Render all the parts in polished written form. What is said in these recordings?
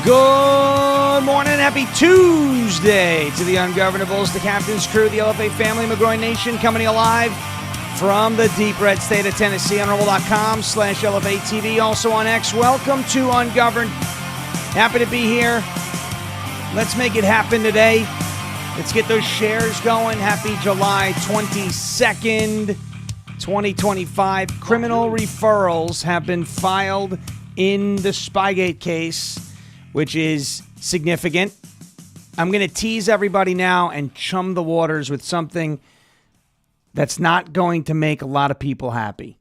Good morning. Happy Tuesday to the Ungovernables, the Captain's Crew, the LFA family, McGroin Nation, coming to you live from the deep red state of Tennessee on rumble.com/LFA TV, also on X. Welcome to Ungoverned. Happy to be here. Let's make it happen today. Let's get those shares going. Happy July 22nd, 2025. Criminal referrals have been filed in the Spygate case, which is significant. I'm going to tease everybody now and chum the waters with something that's not going to make a lot of people happy.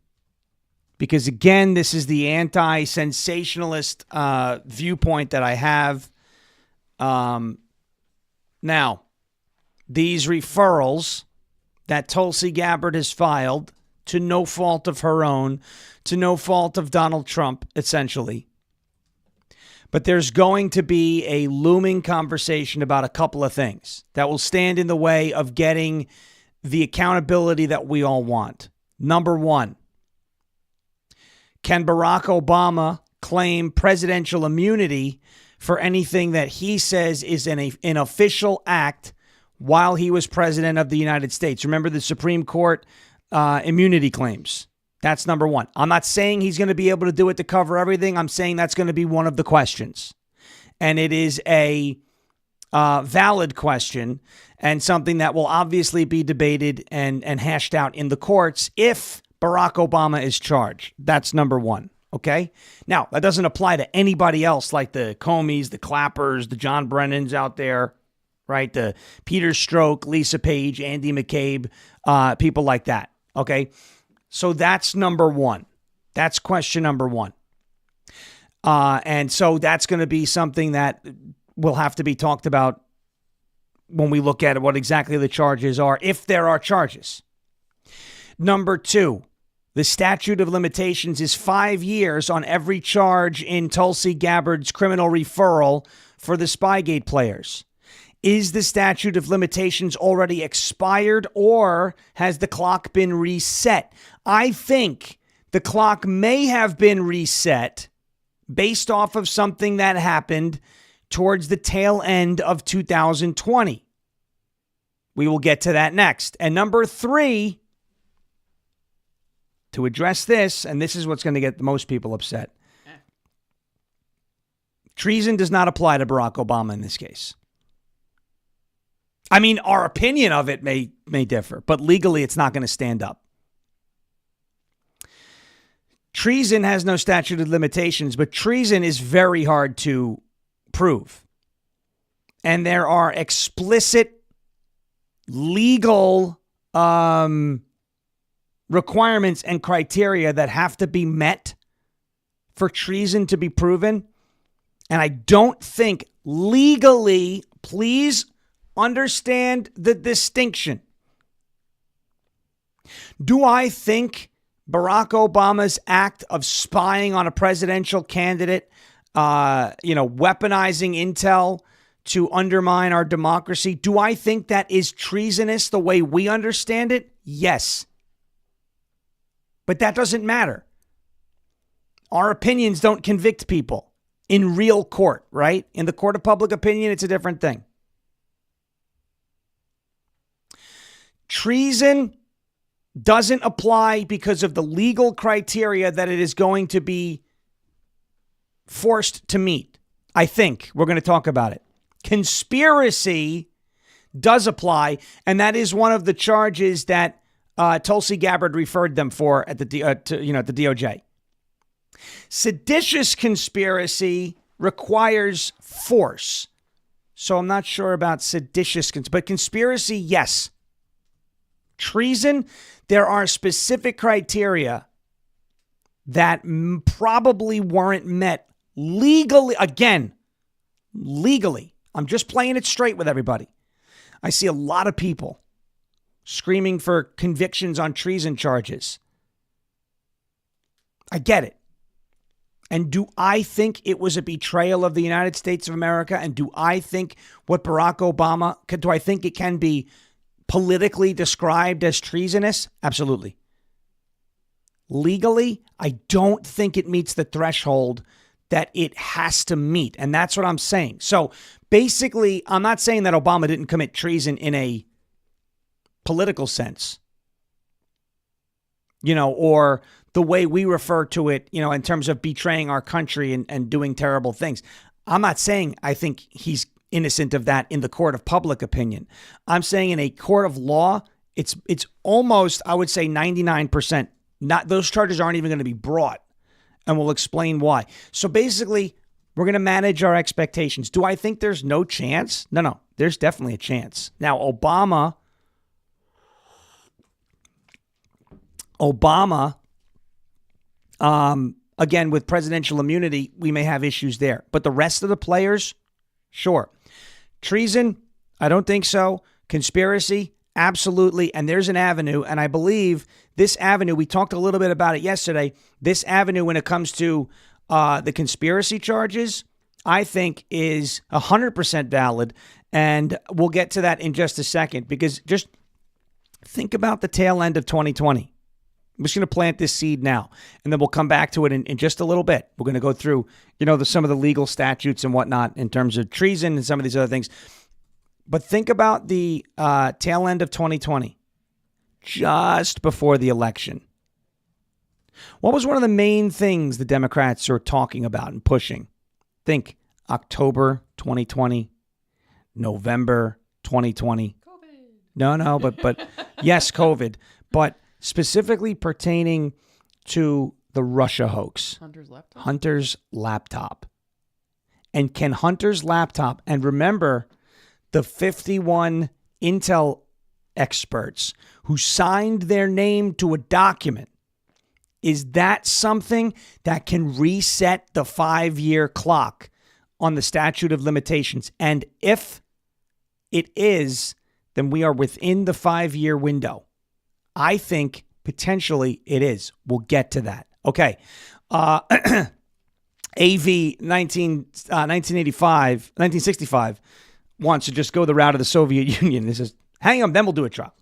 Because, again, this is the anti-sensationalist viewpoint that I have. Now, these referrals that Tulsi Gabbard has filed, to no fault of her own, to no fault of Donald Trump, essentially. But there's going to be a looming conversation about a couple of things that will stand in the way of getting the accountability that we all want. Number one, can Barack Obama claim presidential immunity for anything that he says is an official act while he was president of the United States? Remember the Supreme Court immunity claims. That's number one. I'm not saying he's going to be able to do it to cover everything. I'm saying that's going to be one of the questions. And it is a valid question and something that will obviously be debated and hashed out in the courts if Barack Obama is charged. That's number one. Okay? Now, that doesn't apply to anybody else like the Comeys, the Clappers, the John Brennans out there, right? The Peter Strzok, Lisa Page, Andy McCabe, people like that. Okay? So that's number one. That's question number one. And so that's going to be something that will have to be talked about when we look at what exactly the charges are, if there are charges. Number two, the statute of limitations is 5 years on every charge in Tulsi Gabbard's criminal referral for the Spygate players. Is the statute of limitations already expired, or has the clock been reset? I think the clock may have been reset based off of something that happened towards the tail end of 2020. We will get to that next. And number three, to address this, and this is what's going to get most people upset. Treason does not apply to Barack Obama in this case. I mean, our opinion of it may differ, but legally it's not going to stand up. Treason has no statute of limitations, but treason is very hard to prove. And there are explicit legal requirements and criteria that have to be met for treason to be proven. And I don't think legally, please understand the distinction. Do I think Barack Obama's act of spying on a presidential candidate, weaponizing intel to undermine our democracy, do I think that is treasonous the way we understand it? Yes. But that doesn't matter. Our opinions don't convict people in real court, right? In the court of public opinion, it's a different thing. Treason doesn't apply because of the legal criteria that it is going to be forced to meet. I think we're going to talk about it. Conspiracy does apply, and that is one of the charges that Tulsi Gabbard referred them for at the DOJ. Seditious conspiracy requires force, so I'm not sure about seditious, but conspiracy, yes. Treason, there are specific criteria that probably weren't met legally. Again, legally. I'm just playing it straight with everybody. I see a lot of people screaming for convictions on treason charges. I get it. And do I think it was a betrayal of the United States of America? And do I think what Barack Obama, do I think it can be politically described as treasonous? Absolutely. Legally, I don't think it meets the threshold that it has to meet. And that's what I'm saying. So basically, I'm not saying that Obama didn't commit treason in a political sense, or the way we refer to it, in terms of betraying our country and doing terrible things. I'm not saying I think he's innocent of that in the court of public opinion. I'm saying in a court of law, it's almost, I would say 99%. Not, those charges aren't even going to be brought. And we'll explain why. So basically, we're going to manage our expectations. Do I think there's no chance? No, there's definitely a chance. Now, Obama, again, with presidential immunity, we may have issues there. But the rest of the players, sure. Treason, I don't think so. Conspiracy, absolutely. And there's an avenue. And I believe this avenue, we talked a little bit about it yesterday. This avenue, when it comes to the conspiracy charges, I think is 100% valid. And we'll get to that in just a second, because just think about the tail end of 2020. I'm just going to plant this seed now, and then we'll come back to it in just a little bit. We're going to go through, some of the legal statutes and whatnot in terms of treason and some of these other things. But think about the tail end of 2020, just before the election. What was one of the main things the Democrats were talking about and pushing? Think October 2020, November 2020. COVID. No, but yes, COVID. But specifically pertaining to the Russia hoax. Hunter's laptop. And can Hunter's laptop, and remember the 51 Intel experts who signed their name to a document, is that something that can reset the 5-year clock on the statute of limitations? And if it is, then we are within the 5-year window. I think potentially it is. We'll get to that. Okay. AV 1965 wants to just go the route of the Soviet Union. This is, hang on, then we'll do a trial.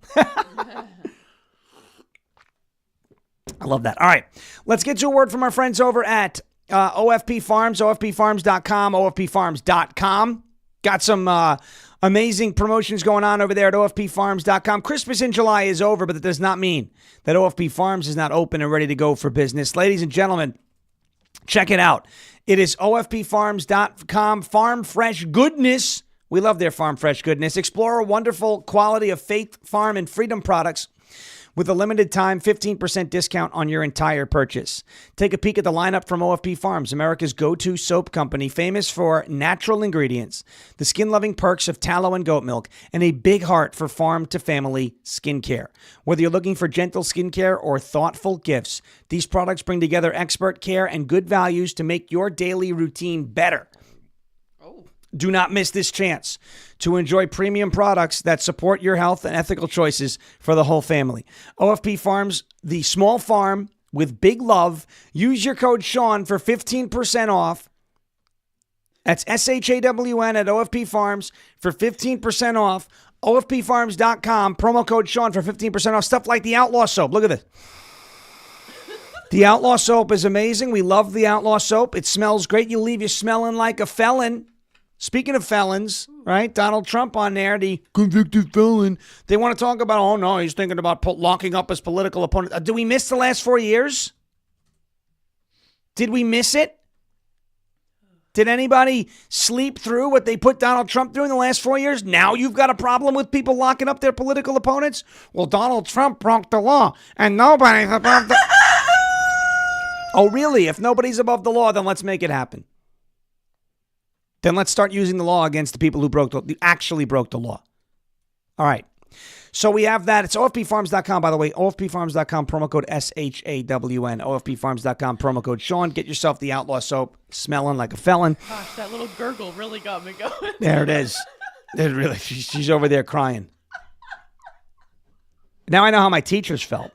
I love that. All right. Let's get to a word from our friends over at OFP Farms, OFPfarms.com, OFPfarms.com. Got some amazing promotions going on over there at OFPfarms.com. Christmas in July is over, but that does not mean that OFP Farms is not open and ready to go for business. Ladies and gentlemen, check it out. It is OFPfarms.com. Farm Fresh Goodness. We love their Farm Fresh Goodness. Explore a wonderful quality of Faith Farm and Freedom products with a limited time 15% discount on your entire purchase. Take a peek at the lineup from OFP Farms, America's go-to soap company, famous for natural ingredients, the skin-loving perks of tallow and goat milk, and a big heart for farm-to-family skincare. Whether you're looking for gentle skincare or thoughtful gifts, these products bring together expert care and good values to make your daily routine better. Do not miss this chance to enjoy premium products that support your health and ethical choices for the whole family. OFP Farms, the small farm with big love. Use your code Sean for 15% off. That's SHAWN at OFP Farms for 15% off. OFPfarms.com, promo code Sean for 15% off. Stuff like the Outlaw Soap. Look at this. The Outlaw Soap is amazing. We love the Outlaw Soap. It smells great. You'll leave you smelling like a felon. Speaking of felons, right? Donald Trump on there, the convicted felon. They want to talk about, oh no, he's thinking about locking up his political opponent. Did we miss the last 4 years? Did we miss it? Did anybody sleep through what they put Donald Trump through in the last 4 years? Now you've got a problem with people locking up their political opponents? Well, Donald Trump broke the law, and nobody's above the... Oh, really? If nobody's above the law, then let's make it happen. Then let's start using the law against the people who actually broke the law. All right. So we have that. It's OFPfarms.com, by the way. OFPfarms.com, promo code SHAWN. OFPfarms.com, promo code Sean. Get yourself the Outlaw Soap, smelling like a felon. Gosh, that little gurgle really got me going. There it is. It really, she's over there crying. Now I know how my teachers felt.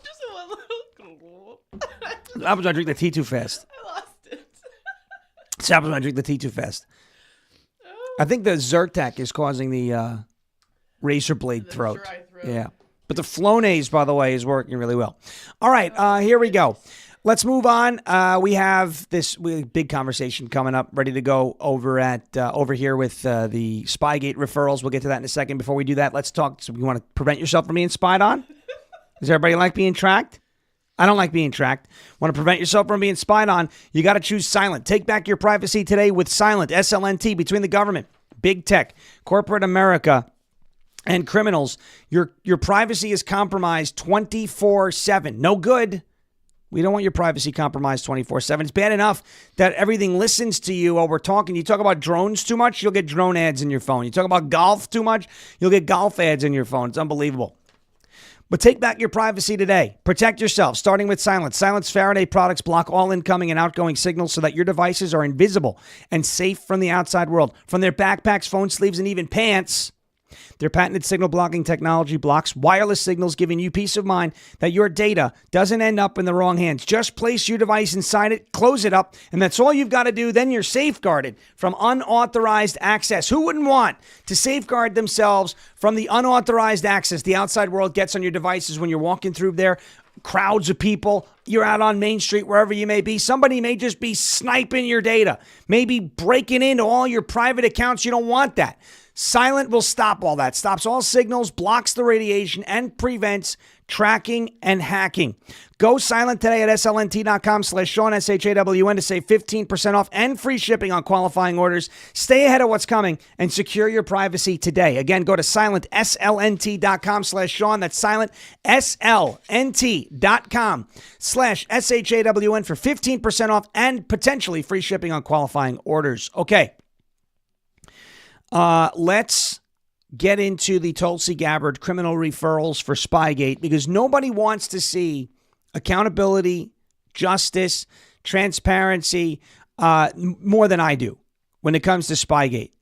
Just one little gurgle. What happens when I drink the tea too fast? What happens when I drink the tea too fast? I think the Zyrtec is causing the razor blade throat. Dry throat. Yeah. But the Flonase, by the way, is working really well. All right, here we go. Let's move on. We have this big conversation coming up, ready to go over here with the Spygate referrals. We'll get to that in a second. Before we do that, let's talk. So you want to prevent yourself from being spied on? Does everybody like being tracked? I don't like being tracked. Want to prevent yourself from being spied on? You got to choose Silent. Take back your privacy today with Silent. SLNT. Between the government, big tech, corporate America, and criminals, your privacy is compromised 24/7. No good. We don't want your privacy compromised 24/7. It's bad enough that everything listens to you while we're talking. You talk about drones too much, you'll get drone ads in your phone. You talk about golf too much, you'll get golf ads in your phone. It's unbelievable. But take back your privacy today. Protect yourself, starting with Silence. Silence Faraday products block all incoming and outgoing signals so that your devices are invisible and safe from the outside world. From their backpacks, phone sleeves, and even pants, their patented signal blocking technology blocks wireless signals, giving you peace of mind that your data doesn't end up in the wrong hands. Just place your device inside it, close it up, and that's all you've got to do. Then you're safeguarded from unauthorized access. Who wouldn't want to safeguard themselves from the unauthorized access the outside world gets on your devices when you're walking through there? Crowds of people, you're out on Main Street, wherever you may be. Somebody may just be sniping your data, maybe breaking into all your private accounts. You don't want that. Silent will stop all that, stops all signals, blocks the radiation, and prevents tracking and hacking. Go silent today at slnt.com/Sean, SHAWN, to save 15% off and free shipping on qualifying orders. Stay ahead of what's coming and secure your privacy today. Again, go to silent, slnt.com/Sean. That's silent, slnt.com/SHAWN for 15% off and potentially free shipping on qualifying orders. Okay. Let's get into the Tulsi Gabbard criminal referrals for Spygate, because nobody wants to see accountability, justice, transparency more than I do when it comes to Spygate.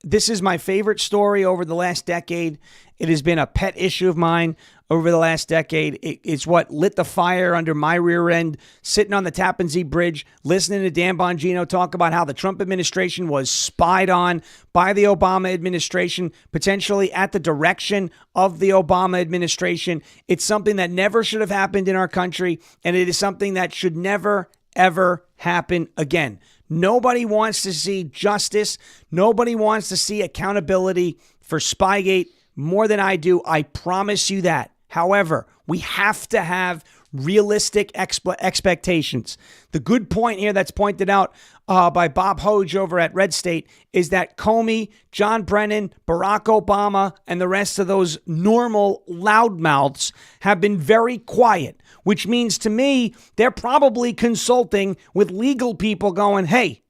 This is my favorite story over the last decade. It has been a pet issue of mine over the last decade. It's what lit the fire under my rear end, sitting on the Tappan Zee Bridge, listening to Dan Bongino talk about how the Trump administration was spied on by the Obama administration, potentially at the direction of the Obama administration. It's something that never should have happened in our country, and it is something that should never, ever happen again. Nobody wants to see justice. Nobody wants to see accountability for Spygate more than I do. I promise you that. However, we have to have realistic expectations. The good point here that's pointed out by Bob Hoge over at Red State is that Comey, John Brennan, Barack Obama, and the rest of those normal loudmouths have been very quiet, which means to me they're probably consulting with legal people going, hey,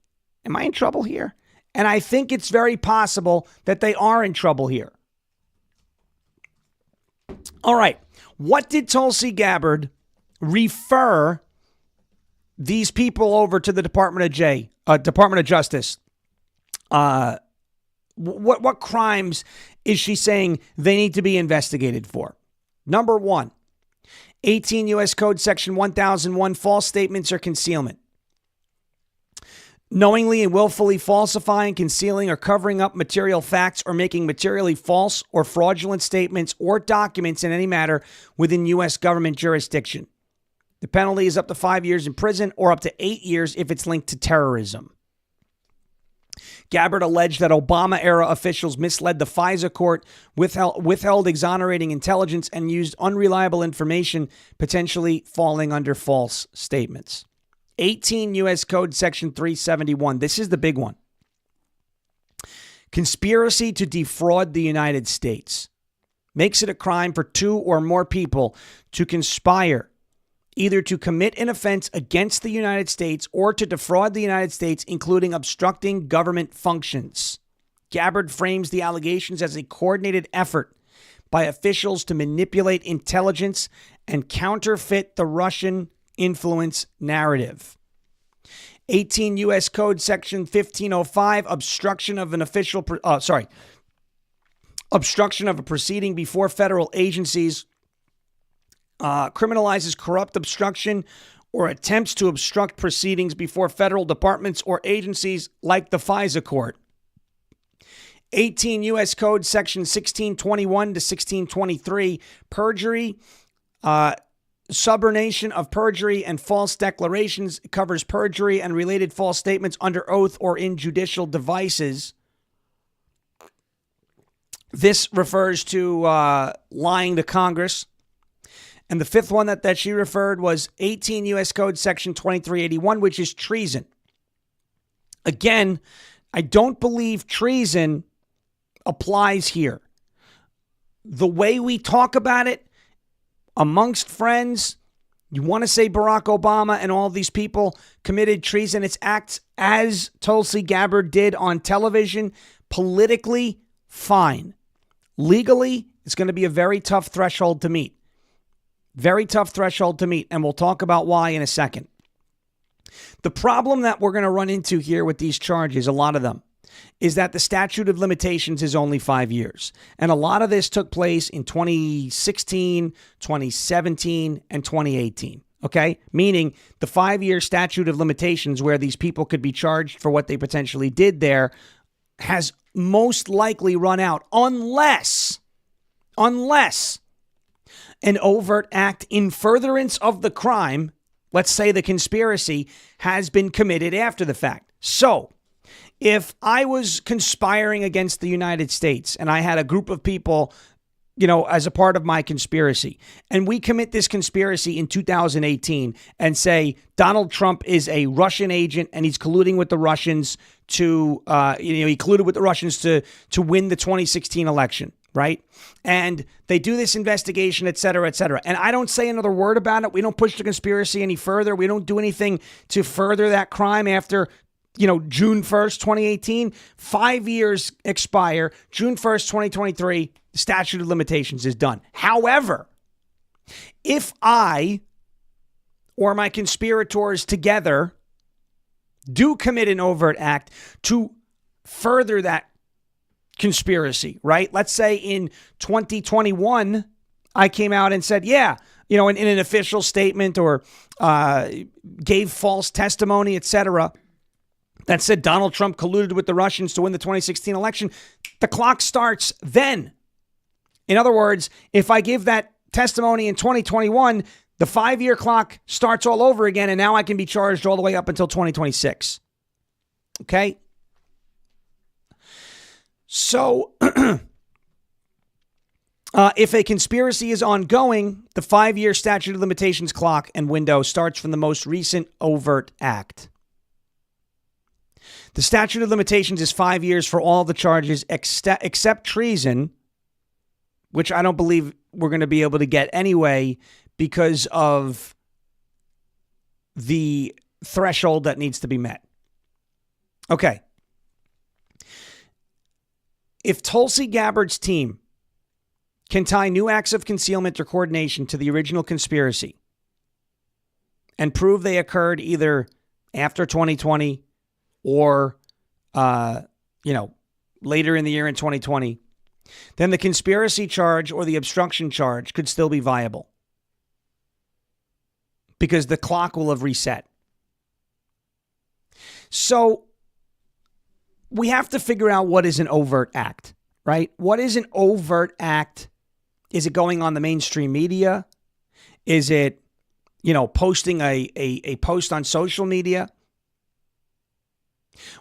am I in trouble here? And I think it's very possible that they are in trouble here. All right. What did Tulsi Gabbard refer these people over to the Department of Justice? What crimes is she saying they need to be investigated for? Number 1, 18 U.S. Code Section 1001, false statements or concealment. Knowingly and willfully falsifying, concealing, or covering up material facts or making materially false or fraudulent statements or documents in any matter within U.S. government jurisdiction. The penalty is up to 5 years in prison or up to 8 years if it's linked to terrorism. Gabbard alleged that Obama-era officials misled the FISA court, withheld exonerating intelligence, and used unreliable information, potentially falling under false statements. 18 U.S. Code Section 371. This is the big one. Conspiracy to defraud the United States makes it a crime for 2 or more people to conspire either to commit an offense against the United States or to defraud the United States, including obstructing government functions. Gabbard frames the allegations as a coordinated effort by officials to manipulate intelligence and counterfeit the Russian influence narrative. 18 U.S. Code Section 1505, obstruction of a proceeding before federal agencies, criminalizes corrupt obstruction or attempts to obstruct proceedings before federal departments or agencies like the FISA court. 18 U.S. Code Section 1621 to 1623, perjury, subornation of perjury and false declarations. It covers perjury and related false statements under oath or in judicial devices. This refers to lying to Congress. And the fifth one that she referred was 18 U.S. Code Section 2381, which is treason. Again, I don't believe treason applies here. The way we talk about it amongst friends, you want to say Barack Obama and all these people committed treasonous acts as Tulsi Gabbard did on television. Politically, fine. Legally, it's going to be a very tough threshold to meet. Very tough threshold to meet, and we'll talk about why in a second. The problem that we're going to run into here with these charges, a lot of them, is that the statute of limitations is only 5 years. And a lot of this took place in 2016, 2017, and 2018. Okay? Meaning the 5-year statute of limitations where these people could be charged for what they potentially did there has most likely run out unless an overt act in furtherance of the crime, let's say the conspiracy, has been committed after the fact. So, if I was conspiring against the United States and I had a group of people, as a part of my conspiracy, and we commit this conspiracy in 2018 and say Donald Trump is a Russian agent and he's colluding with the Russians to, he colluded with the Russians to win the 2016 election. Right? And they do this investigation, et cetera, et cetera. And I don't say another word about it. We don't push the conspiracy any further. We don't do anything to further that crime after, June 1st, 2018. 5 years expire. June 1st, 2023, the statute of limitations is done. However, if I or my conspirators together do commit an overt act to further that conspiracy, right? Let's say in 2021, I came out and said, in an official statement or gave false testimony, etc., that said Donald Trump colluded with the Russians to win the 2016 election. The clock starts then. In other words, if I give that testimony in 2021, the 5-year clock starts all over again, and now I can be charged all the way up until 2026. Okay? So, if a conspiracy is ongoing, the 5-year statute of limitations clock and window starts from the most recent overt act. The statute of limitations is 5 years for all the charges except treason, which I don't believe we're going to be able to get anyway because of the threshold that needs to be met. Okay. If Tulsi Gabbard's team can tie new acts of concealment or coordination to the original conspiracy and prove they occurred either after 2020 or, later in the year in 2020, then the conspiracy charge or the obstruction charge could still be viable because the clock will have reset. So we have to figure out what is an overt act, right? What is an overt act? Is it going on the mainstream media? Is it, posting a post on social media?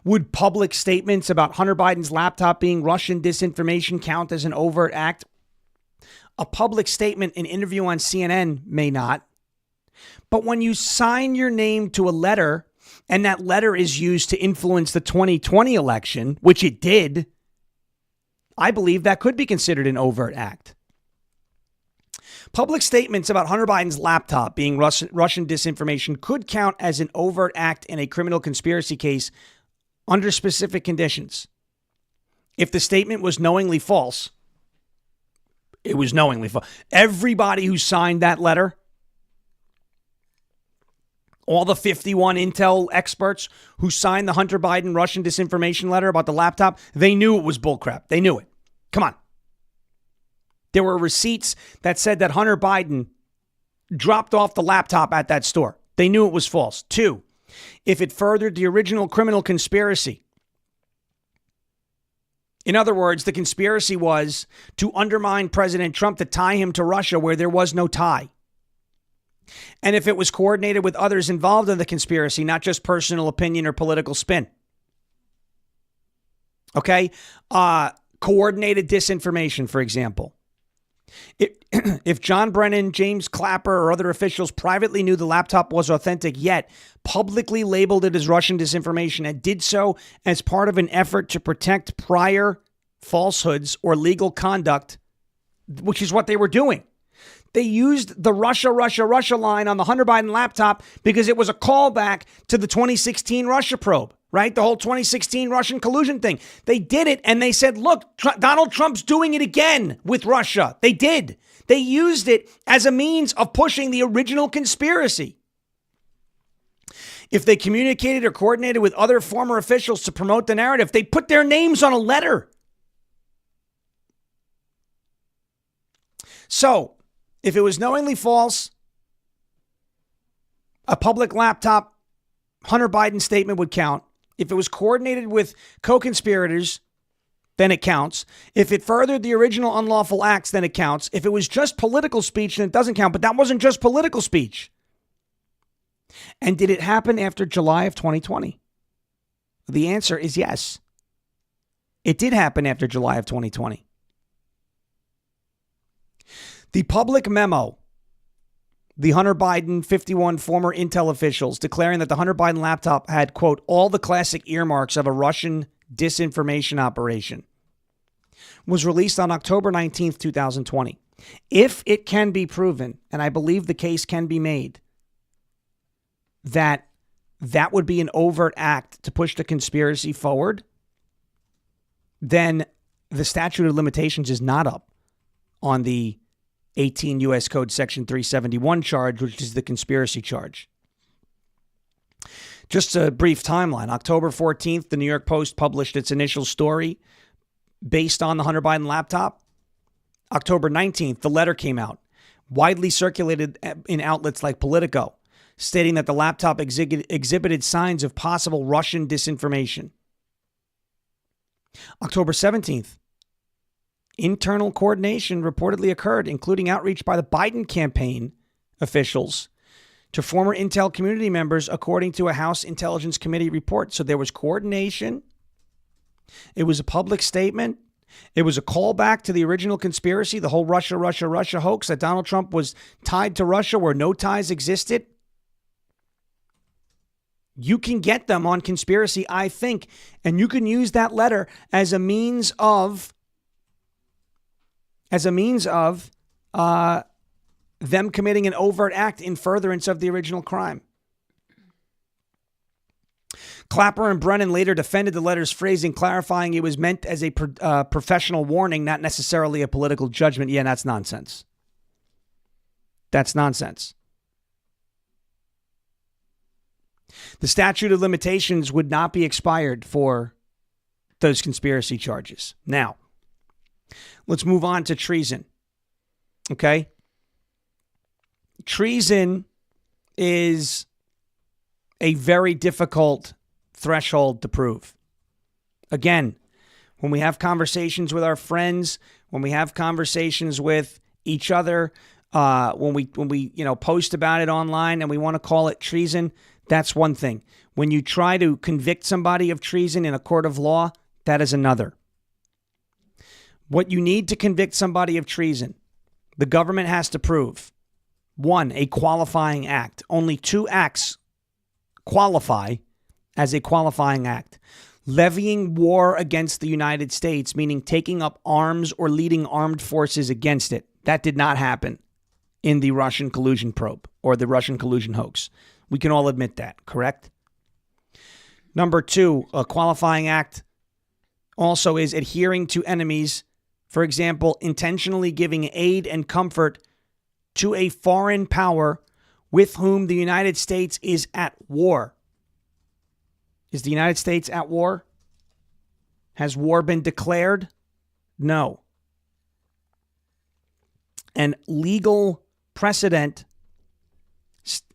Would public statements about Hunter Biden's laptop being Russian disinformation count as an overt act? A public statement, an interview on CNN may not. But when you sign your name to a letter and that letter is used to influence the 2020 election, which it did, I believe that could be considered an overt act. Public statements about Hunter Biden's laptop being Russian disinformation could count as an overt act in a criminal conspiracy case under specific conditions. If the statement was knowingly false, it was knowingly false. Everybody who signed that letter, all the 51 intel experts who signed the Hunter Biden Russian disinformation letter about the laptop, they knew it was bullcrap. They knew it. Come on. There were receipts that said that Hunter Biden dropped off the laptop at that store. They knew it was false. 2, if it furthered the original criminal conspiracy. In other words, the conspiracy was to undermine President Trump to tie him to Russia where there was no tie. And if it was coordinated with others involved in the conspiracy, not just personal opinion or political spin. Okay? Coordinated disinformation, for example. If John Brennan, James Clapper, or other officials privately knew the laptop was authentic, yet publicly labeled it as Russian disinformation and did so as part of an effort to protect prior falsehoods or legal conduct, which is what they were doing. They used the Russia line on the Hunter Biden laptop because it was a callback to the 2016 Russia probe, right? The whole 2016 Russian collusion thing. They did it and they said, look, Donald Trump's doing it again with Russia. They did. They used it as a means of pushing the original conspiracy. If they communicated or coordinated with other former officials to promote the narrative, they put their names on a letter. So, if it was knowingly false, a public laptop Hunter Biden statement would count. If it was coordinated with co-conspirators, then it counts. If it furthered the original unlawful acts, then it counts. If it was just political speech, then it doesn't count. But that wasn't just political speech. And did it happen after July of 2020? The answer is yes. It did happen after July of 2020. The public memo, the Hunter Biden 51 former intel officials declaring that the Hunter Biden laptop had, quote, all the classic earmarks of a Russian disinformation operation, was released on October 19th, 2020. If it can be proven, and I believe the case can be made, that that would be an overt act to push the conspiracy forward, then the statute of limitations is not up on the 18 U.S. Code Section 371 charge, which is the conspiracy charge. Just a brief timeline. October 14th, the New York Post published its initial story based on the Hunter Biden laptop. October 19th, the letter came out, widely circulated in outlets like Politico, stating that the laptop exhibited signs of possible Russian disinformation. October 17th, internal coordination reportedly occurred, including outreach by the Biden campaign officials to former intel community members, according to a House Intelligence Committee report. So there was coordination. It was a public statement. It was a callback to the original conspiracy, the whole Russia hoax, that Donald Trump was tied to Russia where no ties existed. You can get them on conspiracy, I think, and you can use that letter as a means of them committing an overt act in furtherance of the original crime. Clapper and Brennan later defended the letter's phrasing, clarifying it was meant as a professional warning, not necessarily a political judgment. Yeah, that's nonsense. That's nonsense. The statute of limitations would not be expired for those conspiracy charges. Now, let's move on to treason. Okay? Treason is a very difficult threshold to prove. Again, when we have conversations with our friends, when we have conversations with each other, when we post about it online and we want to call it treason, that's one thing. When you try to convict somebody of treason in a court of law, that is another. What you need to convict somebody of treason, the government has to prove: one, a qualifying act. Only two acts qualify as a qualifying act. Levying war against the United States, meaning taking up arms or leading armed forces against it. That did not happen in the Russian collusion probe or the Russian collusion hoax. We can all admit that, correct? Number two, a qualifying act also is adhering to enemies. For example, intentionally giving aid and comfort to a foreign power with whom the United States is at war. Is the United States at war? Has war been declared? No. And legal precedent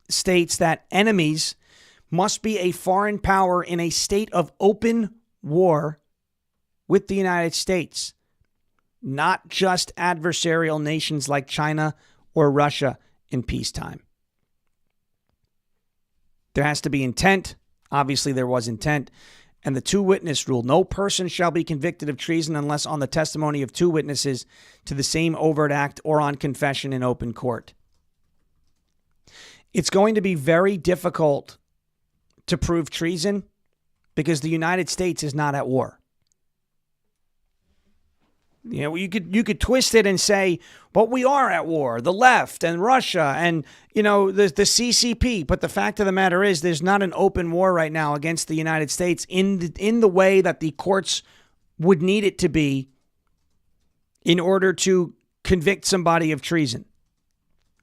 states that enemies must be a foreign power in a state of open war with the United States, not just adversarial nations like China or Russia in peacetime. There has to be intent. Obviously, there was intent. And the two-witness rule. No person shall be convicted of treason unless on the testimony of two witnesses to the same overt act or on confession in open court. It's going to be very difficult to prove treason because the United States is not at war. You know, you could twist it and say, but we are at war, the left and Russia and, you know, the CCP. But the fact of the matter is there's not an open war right now against the United States in the way that the courts would need it to be in order to convict somebody of treason.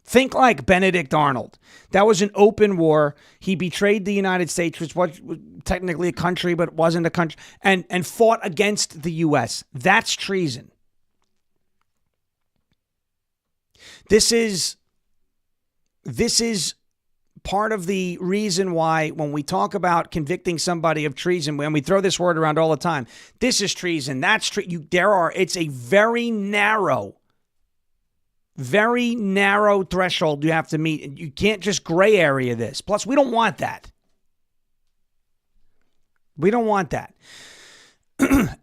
Think like Benedict Arnold. That was an open war. He betrayed the United States, which was technically a country, but wasn't a country, and fought against the U.S. That's treason. This is part of the reason why when we talk about convicting somebody of treason, when we throw this word around all the time, this is treason, that's treason. It's a very narrow threshold you have to meet. You can't just gray area this. Plus, we don't want that. We don't want that.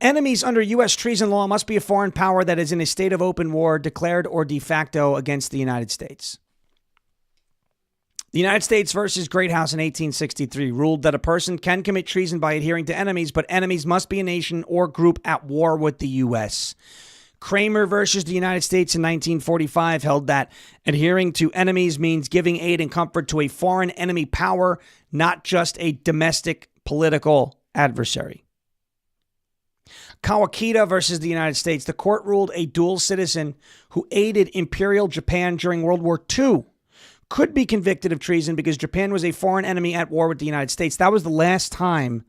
Enemies under U.S. treason law must be a foreign power that is in a state of open war, declared or de facto against the United States. The United States versus Greathouse in 1863 ruled that a person can commit treason by adhering to enemies, but enemies must be a nation or group at war with the U.S. Kramer versus the United States in 1945 held that adhering to enemies means giving aid and comfort to a foreign enemy power, not just a domestic political adversary. Kawakita versus the United States. The court ruled a dual citizen who aided Imperial Japan during World War II could be convicted of treason because Japan was a foreign enemy at war with the United States. That was the last time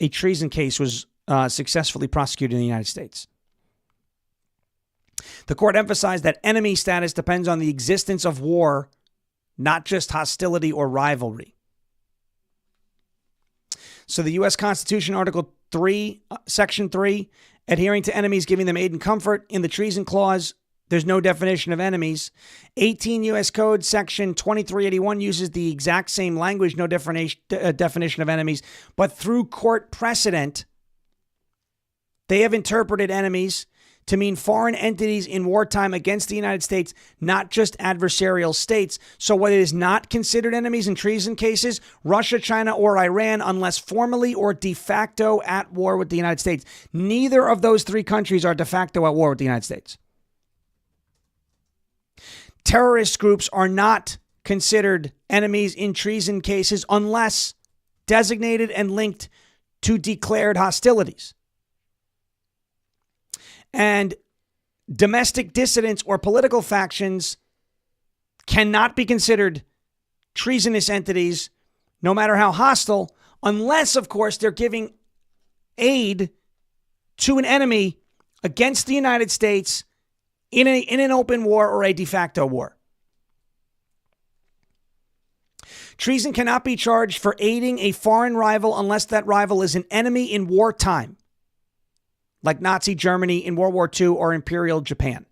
a treason case was successfully prosecuted in the United States. The court emphasized that enemy status depends on the existence of war, not just hostility or rivalry. So the U.S. Constitution, Article 3, Section 3, adhering to enemies, giving them aid and comfort. In the treason clause, there's no definition of enemies. 18 U.S. Code, Section 2381 uses the exact same language, no definition of enemies. But through court precedent, they have interpreted enemies to mean foreign entities in wartime against the United States, not just adversarial states. So what is not considered enemies in treason cases, Russia, China, or Iran, unless formally or de facto at war with the United States. Neither of those three countries are de facto at war with the United States. Terrorist groups are not considered enemies in treason cases unless designated and linked to declared hostilities. And domestic dissidents or political factions cannot be considered treasonous entities, no matter how hostile, unless, of course, they're giving aid to an enemy against the United States in an open war or a de facto war. Treason cannot be charged for aiding a foreign rival unless that rival is an enemy in wartime, like Nazi Germany in World War II or Imperial Japan.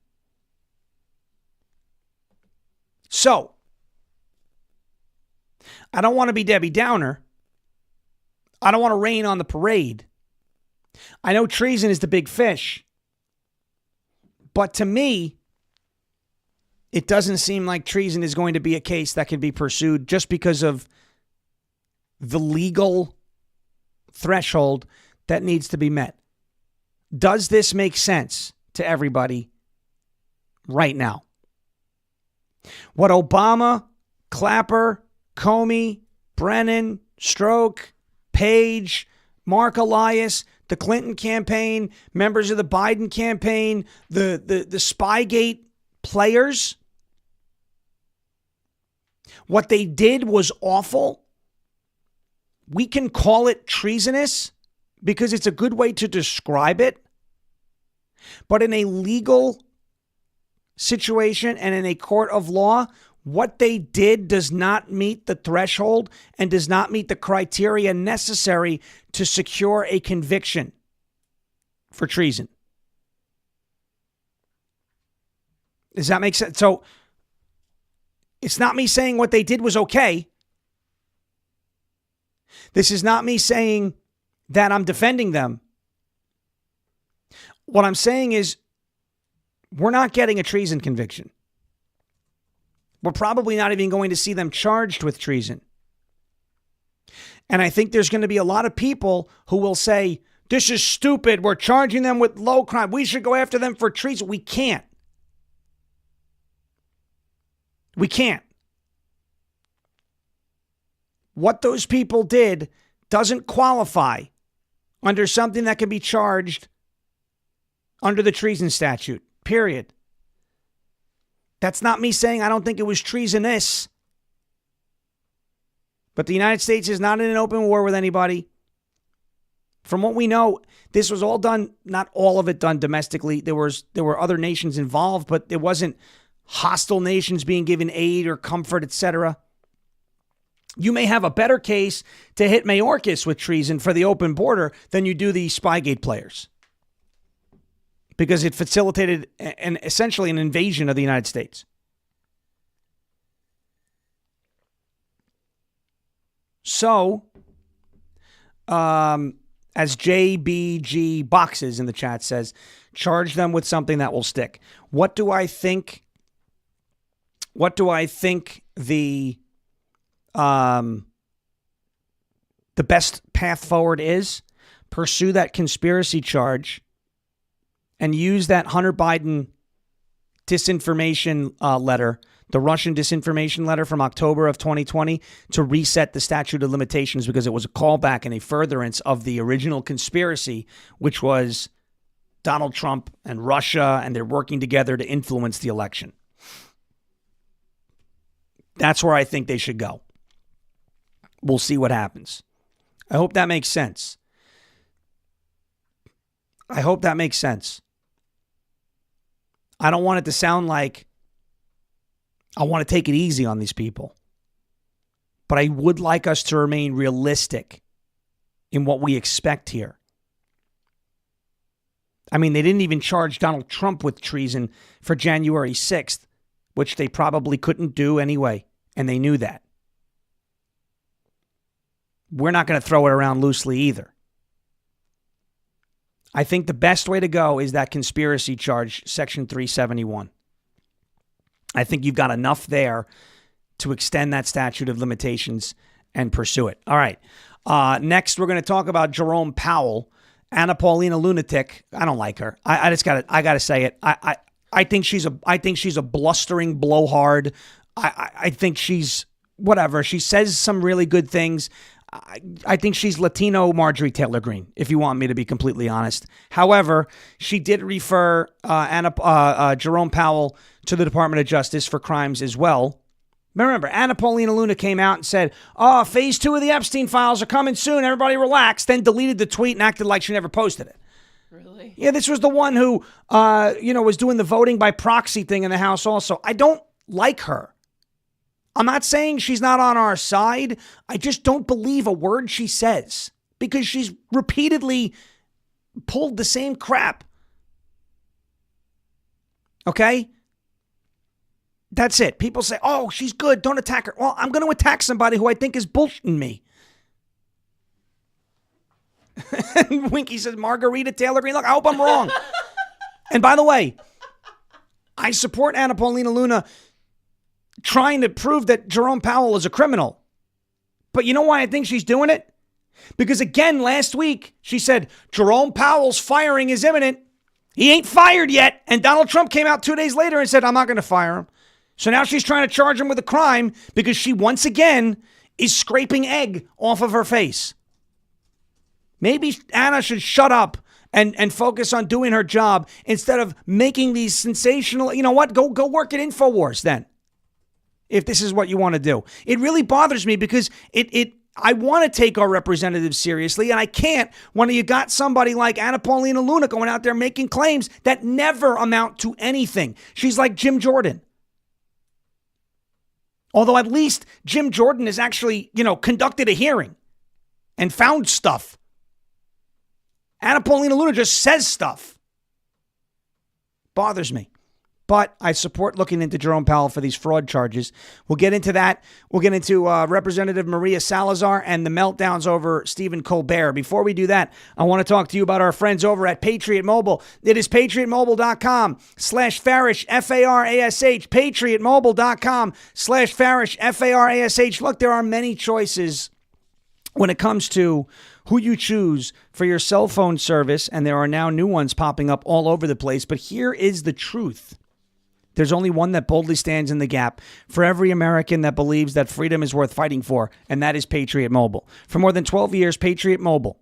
So, I don't want to be Debbie Downer. I don't want to rain on the parade. I know treason is the big fish. But to me, it doesn't seem like treason is going to be a case that can be pursued just because of the legal threshold that needs to be met. Does this make sense to everybody right now? What Obama, Clapper, Comey, Brennan, Stroke, Page, Mark Elias, the Clinton campaign, members of the Biden campaign, the Spygate players, what they did was awful. We can call it treasonous because it's a good way to describe it. But in a legal situation and in a court of law, what they did does not meet the threshold and does not meet the criteria necessary to secure a conviction for treason. Does that make sense? So it's not me saying what they did was okay. This is not me saying that I'm defending them. What I'm saying is we're not getting a treason conviction. We're probably not even going to see them charged with treason. And I think there's going to be a lot of people who will say, this is stupid. We're charging them with low crime. We should go after them for treason. We can't. We can't. What those people did doesn't qualify under something that can be charged under the treason statute, period. That's not me saying I don't think it was treasonous. But the United States is not in an open war with anybody. From what we know, this was all done, not all of it done domestically. There were other nations involved, but it wasn't hostile nations being given aid or comfort, etc. You may have a better case to hit Mayorkas with treason for the open border than you do the Spygate players, because it facilitated essentially an invasion of the United States. So, as JBG Boxes in the chat says, charge them with something that will stick. What do I think the best path forward is? Pursue that conspiracy charge and use that Hunter Biden disinformation letter, the Russian disinformation letter from October of 2020, to reset the statute of limitations, because it was a callback and a furtherance of the original conspiracy, which was Donald Trump and Russia, and they're working together to influence the election. That's where I think they should go. We'll see what happens. I hope that makes sense. I hope that makes sense. I don't want it to sound like I want to take it easy on these people. But I would like us to remain realistic in what we expect here. I mean, they didn't even charge Donald Trump with treason for January 6th, which they probably couldn't do anyway, and they knew that. We're not going to throw it around loosely either. I think the best way to go is that conspiracy charge, Section 371. I think you've got enough there to extend that statute of limitations and pursue it. All right. Next, we're going to talk about Jerome Powell, Anna Paulina lunatic. I don't like her. I gotta say it. I think she's a blustering blowhard. I think she's whatever. She says some really good things. I think she's Latino Marjorie Taylor Greene, if you want me to be completely honest. However, she did refer Jerome Powell to the Department of Justice for crimes as well. Remember, Anna Paulina Luna came out and said, phase 2 of the Epstein files are coming soon. Everybody relax. Then deleted the tweet and acted like she never posted it. Really? Yeah, this was the one who, was doing the voting by proxy thing in the House also. I don't like her. I'm not saying she's not on our side. I just don't believe a word she says, because she's repeatedly pulled the same crap. Okay? That's it. People say, oh, she's good. Don't attack her. Well, I'm going to attack somebody who I think is bullshitting me. Winky says, Margarita Taylor Greene. Look, I hope I'm wrong. And by the way, I support Anna Paulina Luna trying to prove that Jerome Powell is a criminal. But you know why I think she's doing it? Because again, last week, she said, Jerome Powell's firing is imminent. He ain't fired yet. And Donald Trump came out 2 days later and said, I'm not going to fire him. So now she's trying to charge him with a crime because she once again is scraping egg off of her face. Maybe Anna should shut up and focus on doing her job instead of making these sensational, you know what, go work at InfoWars then, if this is what you want to do. It really bothers me because I want to take our representatives seriously, and I can't when you got somebody like Anna Paulina Luna going out there making claims that never amount to anything. She's like Jim Jordan. Although at least Jim Jordan has actually, conducted a hearing and found stuff. Anna Paulina Luna just says stuff. Bothers me. But I support looking into Jerome Powell for these fraud charges. We'll get into that. We'll get into Representative Maria Salazar and the meltdowns over Stephen Colbert. Before we do that, I want to talk to you about our friends over at Patriot Mobile. It is patriotmobile.com/Farish, F-A-R-A-S-H, patriotmobile.com/Farish, F-A-R-A-S-H. Look, there are many choices when it comes to who you choose for your cell phone service, and there are now new ones popping up all over the place. But here is the truth. There's only one that boldly stands in the gap for every American that believes that freedom is worth fighting for, and that is Patriot Mobile. For more than 12 years, Patriot Mobile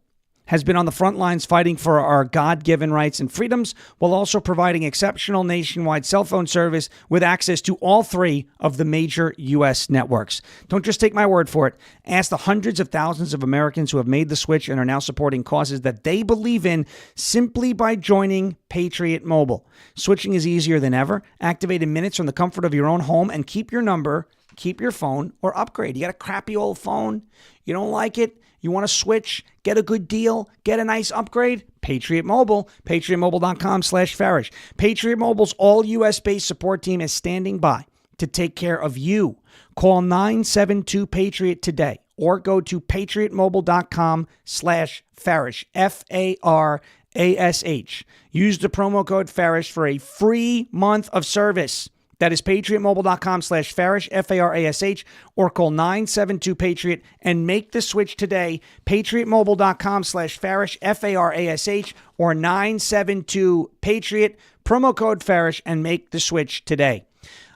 has been on the front lines fighting for our God-given rights and freedoms while also providing exceptional nationwide cell phone service with access to all three of the major U.S. networks. Don't just take my word for it. Ask the hundreds of thousands of Americans who have made the switch and are now supporting causes that they believe in simply by joining Patriot Mobile. Switching is easier than ever. Activate in minutes from the comfort of your own home and keep your number, keep your phone, or upgrade. You got a crappy old phone? You don't like it? You want to switch, get a good deal, get a nice upgrade? Patriot Mobile, patriotmobile.com/Farish. Patriot Mobile's all U.S.-based support team is standing by to take care of you. Call 972-PATRIOT today or go to patriotmobile.com/Farish, F-A-R-A-S-H. Use the promo code Farish for a free month of service. That is patriotmobile.com/Farish, F-A-R-A-S-H, or call 972-PATRIOT and make the switch today. patriotmobile.com/Farish, F-A-R-A-S-H, or 972-PATRIOT, promo code Farish, and make the switch today.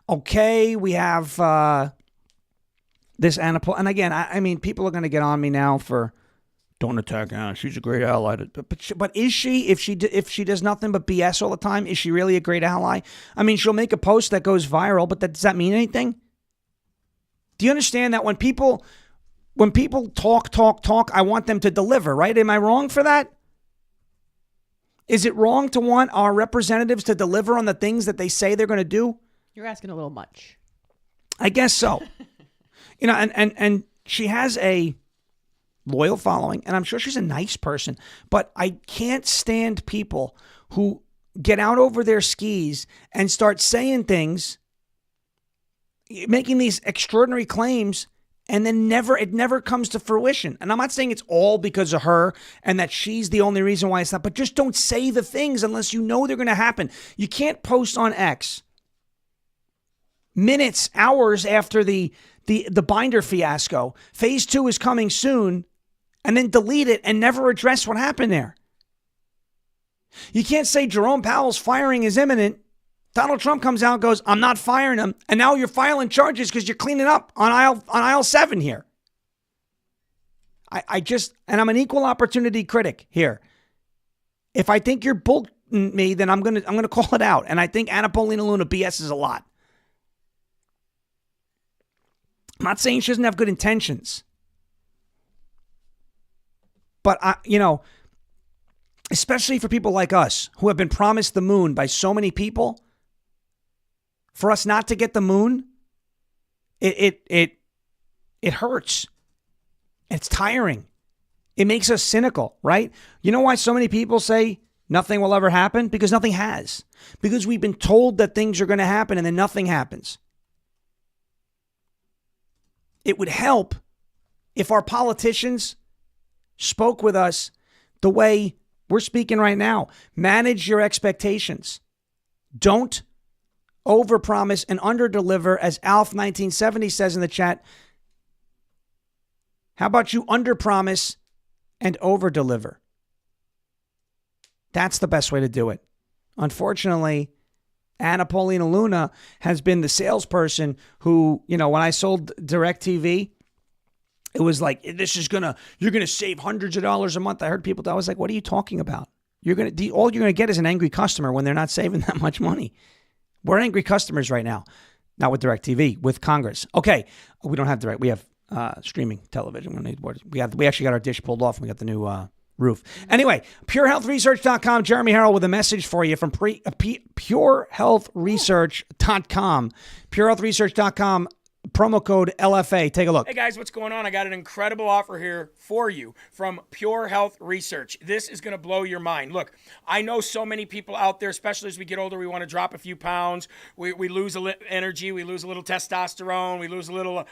Okay, we have this Anna Paul. And again, I mean, people are going to get on me now for don't attack Anna. She's a great ally. But is she? If she does nothing but BS all the time, is she really a great ally? I mean, she'll make a post that goes viral, but does that mean anything? Do you understand that when people talk, I want them to deliver, right? Am I wrong for that? Is it wrong to want our representatives to deliver on the things that they say they're going to do? You're asking a little much. I guess so. And she has a loyal following, and I'm sure she's a nice person, but I can't stand people who get out over their skis and start saying things, making these extraordinary claims, and then it never comes to fruition. And I'm not saying it's all because of her and that she's the only reason why it's not, but just don't say the things unless you know they're going to happen. You can't post on X minutes, hours after the binder fiasco. Phase 2 is coming soon, and then delete it and never address what happened there. You can't say Jerome Powell's firing is imminent. Donald Trump comes out and goes, I'm not firing him. And now you're filing charges because you're cleaning up on aisle 7 here. And I'm an equal opportunity critic here. If I think you're bullshitting me, then I'm gonna call it out. And I think Paulina Luna BS's a lot. I'm not saying she doesn't have good intentions. But, especially for people like us who have been promised the moon by so many people, for us not to get the moon, it hurts. It's tiring. It makes us cynical, right? You know why so many people say nothing will ever happen? Because nothing has. Because we've been told that things are going to happen and then nothing happens. It would help if our politicians spoke with us the way we're speaking right now. Manage your expectations. Don't overpromise and underdeliver, as Alf 1970 says in the chat. How about you underpromise and overdeliver? That's the best way to do it. Unfortunately, Paulina Luna has been the salesperson who, when I sold DirecTV, it was like, you're going to save hundreds of dollars a month. I heard people, I was like, what are you talking about? All you're going to get is an angry customer when they're not saving that much money. We're angry customers right now. Not with DirecTV, with Congress. Okay. We don't have Direct. We have streaming television. We actually got our dish pulled off and we got the new roof. Anyway, purehealthresearch.com. Jeremy Harrell with a message for you from purehealthresearch.com. Purehealthresearch.com. promo code LFA. Take a look. Hey guys, what's going on? I got an incredible offer here for you from Pure Health Research. This is going to blow your mind. Look, I know so many people out there, especially as we get older, we want to drop a few pounds. We lose a little energy. We lose a little testosterone. We lose a little,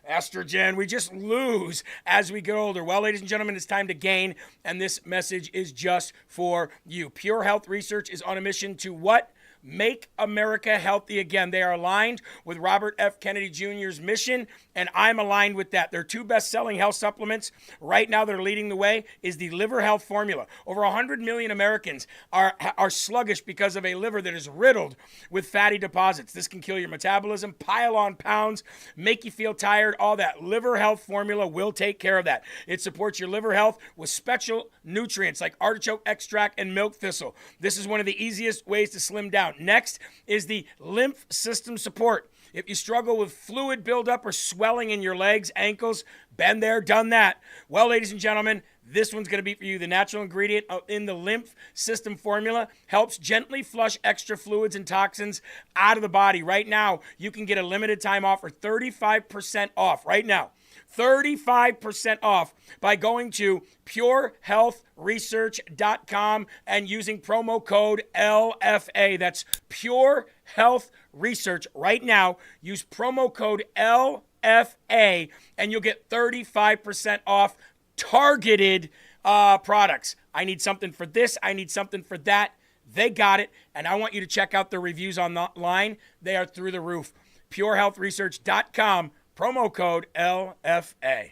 estrogen. We just lose as we get older. Well, ladies and gentlemen, it's time to gain, and this message is just for you. Pure Health Research is on a mission to what? Make America healthy again. They are aligned with Robert F. Kennedy Jr.'s mission, and I'm aligned with that. Their two best-selling health supplements right now that are leading the way is the liver health formula. Over 100 million Americans are sluggish because of a liver that is riddled with fatty deposits. This can kill your metabolism, pile on pounds, make you feel tired. All that liver health formula will take care of that. It supports your liver health with special nutrients like artichoke extract and milk thistle. This is one of the easiest ways to slim down. Next is the lymph system support. If you struggle with fluid buildup or swelling in your legs, ankles, been there, done that. Well, ladies and gentlemen, this one's going to be for you. The natural ingredient in the lymph system formula helps gently flush extra fluids and toxins out of the body. Right now, you can get a limited time offer, 35% off right now. 35% off by going to purehealthresearch.com and using promo code LFA. That's Pure Health Research right now. Use promo code LFA and you'll get 35% off targeted products. I need something for this. I need something for that. They got it. And I want you to check out their reviews online. They are through the roof. purehealthresearch.com. Promo code LFA.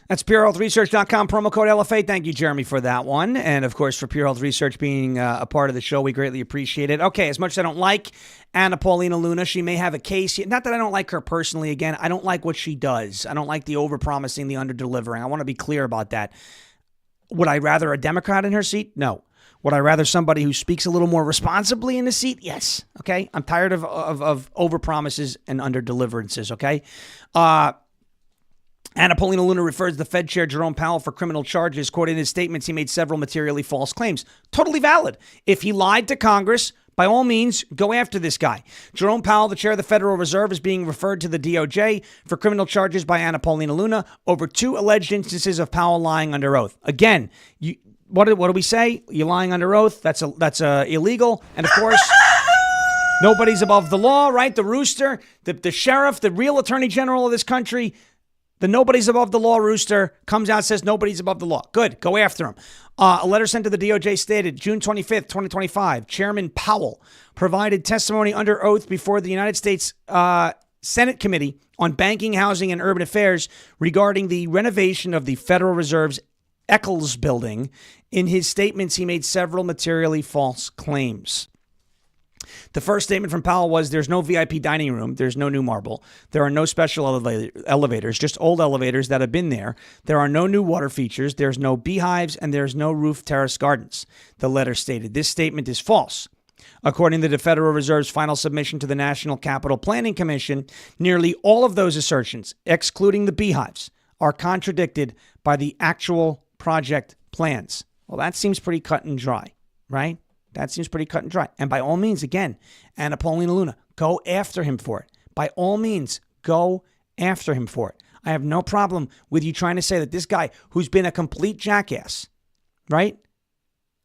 That's purehealthresearch.com, promo code LFA. Thank you, Jeremy, for that one. And, of course, for Pure Health Research being a part of the show, we greatly appreciate it. Okay, as much as I don't like Paulina Luna, she may have a case. Not that I don't like her personally. Again, I don't like what she does. I don't like the over-promising, the under-delivering. I want to be clear about that. Would I rather a Democrat in her seat? No. Would I rather somebody who speaks a little more responsibly in the seat? Yes. Okay. I'm tired of overpromises and under-deliverances. Okay. Paulina Luna refers to the Fed Chair Jerome Powell for criminal charges. Quote, in his statements, he made several materially false claims. Totally valid. If he lied to Congress, by all means, go after this guy. Jerome Powell, the chair of the Federal Reserve, is being referred to the DOJ for criminal charges by Paulina Luna over two alleged instances of Powell lying under oath. Again, what do we say? You're lying under oath. That's illegal. And of course, nobody's above the law, right? The rooster, the sheriff, the real attorney general of this country, the nobody's above the law rooster comes out and says nobody's above the law. Good. Go after him. A letter sent to the DOJ stated June 25th, 2025, Chairman Powell provided testimony under oath before the United States Senate Committee on Banking, Housing, and Urban Affairs regarding the renovation of the Federal Reserve's Eccles building. In his statements, he made several materially false claims. The first statement from Powell was there's no VIP dining room. There's no new marble. There are no special elevators, just old elevators that have been there. There are no new water features. There's no beehives and there's no roof terrace gardens. The letter stated this statement is false. According to the Federal Reserve's final submission to the National Capital Planning Commission, nearly all of those assertions, excluding the beehives, are contradicted by the actual project plans. Well, that seems pretty cut and dry, right? That seems pretty cut and dry. And by all means, again, Paulina Luna, go after him for it. By all means, go after him for it. I have no problem with you trying to say that this guy who's been a complete jackass, right?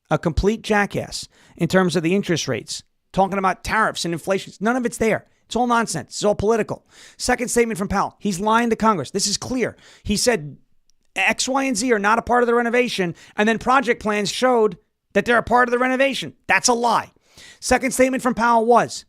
A complete jackass in terms of the interest rates, talking about tariffs and inflation. None of it's there. It's all nonsense. It's all political. Second statement from Powell. He's lying to Congress. This is clear. He said X, Y, and Z are not a part of the renovation, and then project plans showed that they're a part of the renovation. That's a lie. Second statement from Powell was,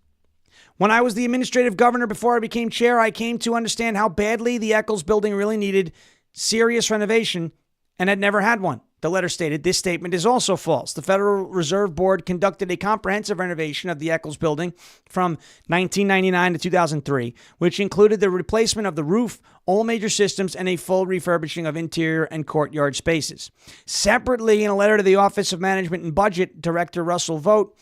when I was the administrative governor before I became chair, I came to understand how badly the Eccles building really needed serious renovation and had never had one. The letter stated this statement is also false. The Federal Reserve Board conducted a comprehensive renovation of the Eccles building from 1999 to 2003, which included the replacement of the roof, all major systems, and a full refurbishing of interior and courtyard spaces. Separately, in a letter to the Office of Management and Budget, Director Russell Vogt,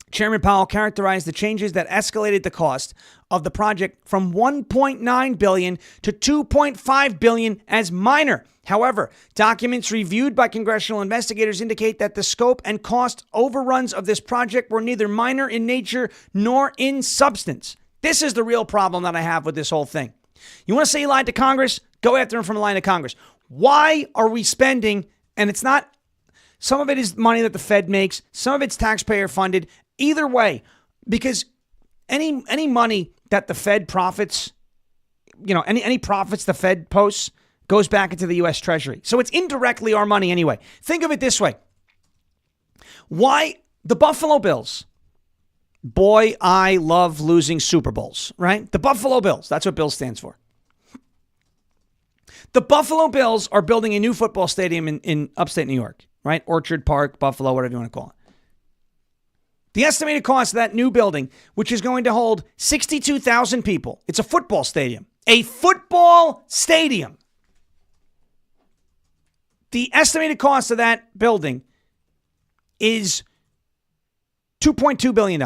Chairman Powell characterized the changes that escalated the cost of the project from $1.9 billion to $2.5 billion as minor. However, documents reviewed by congressional investigators indicate that the scope and cost overruns of this project were neither minor in nature nor in substance. This is the real problem that I have with this whole thing. You want to say he lied to Congress? Go after him from lying to Congress. Why are we spending, and it's not, some of it is money that the Fed makes, some of it's taxpayer funded. Either way, because any money that the Fed profits, any profits the Fed posts goes back into the U.S. Treasury. So it's indirectly our money anyway. Think of it this way. Why the Buffalo Bills? Boy, I love losing Super Bowls, right? The Buffalo Bills. That's what Bill stands for. The Buffalo Bills are building a new football stadium in upstate New York, right? Orchard Park, Buffalo, whatever you want to call it. The estimated cost of that new building, which is going to hold 62,000 people. It's a football stadium. A football stadium. The estimated cost of that building is $2.2 billion.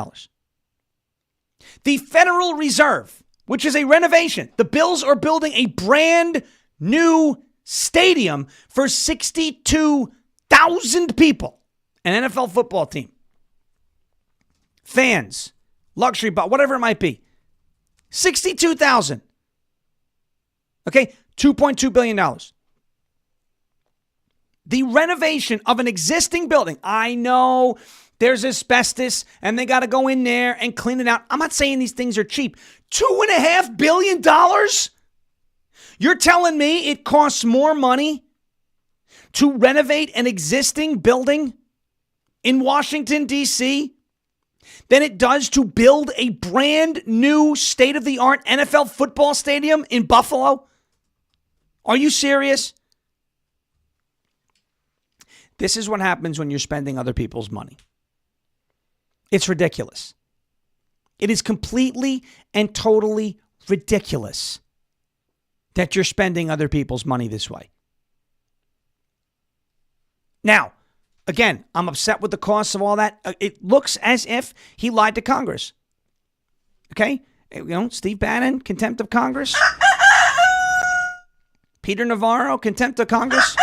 The Federal Reserve, which is a renovation. The Bills are building a brand new stadium for 62,000 people. An NFL football team. Fans, luxury, but whatever it might be. 62,000. Okay, $2.2 billion. The renovation of an existing building. I know there's asbestos and they got to go in there and clean it out. I'm not saying these things are cheap. $2.5 billion? You're telling me it costs more money to renovate an existing building in Washington, D.C. than it does to build a brand new state-of-the-art NFL football stadium in Buffalo? Are you serious? This is what happens when you're spending other people's money. It's ridiculous. It is completely and totally ridiculous that you're spending other people's money this way. Now, again, I'm upset with the costs of all that. It looks as if he lied to Congress. Okay? Steve Bannon, contempt of Congress. Peter Navarro, contempt of Congress.